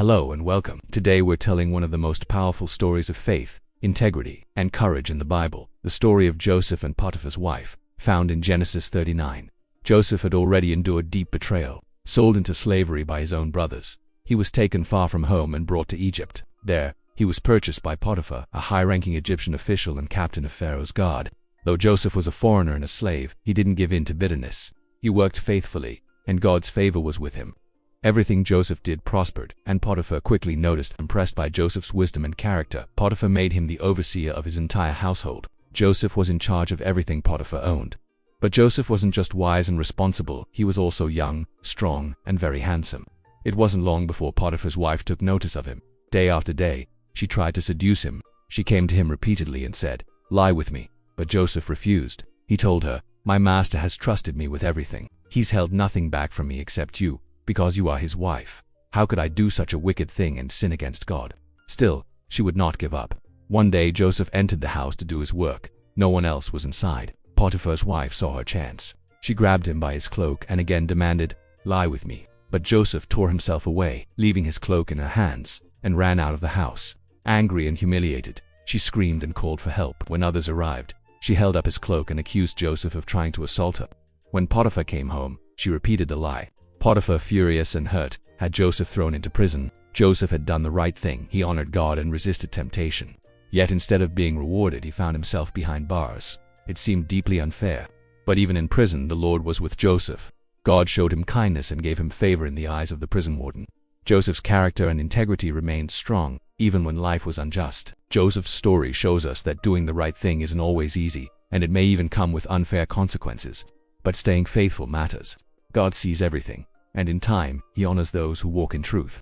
Hello and welcome. Today we're telling one of the most powerful stories of faith, integrity, and courage in the Bible, the story of Joseph and Potiphar's wife, found in Genesis 39. Joseph had already endured deep betrayal, sold into slavery by his own brothers. He was taken far from home and brought to Egypt. There, he was purchased by Potiphar, a high-ranking Egyptian official and captain of Pharaoh's guard. Though Joseph was a foreigner and a slave, he didn't give in to bitterness. He worked faithfully, and God's favor was with him. Everything Joseph did prospered, and Potiphar quickly noticed. Impressed by Joseph's wisdom and character, Potiphar made him the overseer of his entire household. Joseph was in charge of everything Potiphar owned. But Joseph wasn't just wise and responsible, he was also young, strong, and very handsome. It wasn't long before Potiphar's wife took notice of him. Day after day, she tried to seduce him. She came to him repeatedly and said, "Lie with me." But Joseph refused. He told her, "My master has trusted me with everything. He's held nothing back from me except you, because you are his wife. How could I do such a wicked thing and sin against God?" Still, she would not give up. One day Joseph entered the house to do his work. No one else was inside. Potiphar's wife saw her chance. She grabbed him by his cloak and again demanded, "Lie with me." But Joseph tore himself away, leaving his cloak in her hands, and ran out of the house. Angry and humiliated, she screamed and called for help. When others arrived, she held up his cloak and accused Joseph of trying to assault her. When Potiphar came home, she repeated the lie. Potiphar, furious and hurt, had Joseph thrown into prison. Joseph had done the right thing. He honored God and resisted temptation. Yet instead of being rewarded, he found himself behind bars. It seemed deeply unfair. But even in prison, the Lord was with Joseph. God showed him kindness and gave him favor in the eyes of the prison warden. Joseph's character and integrity remained strong, even when life was unjust. Joseph's story shows us that doing the right thing isn't always easy, and it may even come with unfair consequences. But staying faithful matters. God sees everything, and in time, he honors those who walk in truth.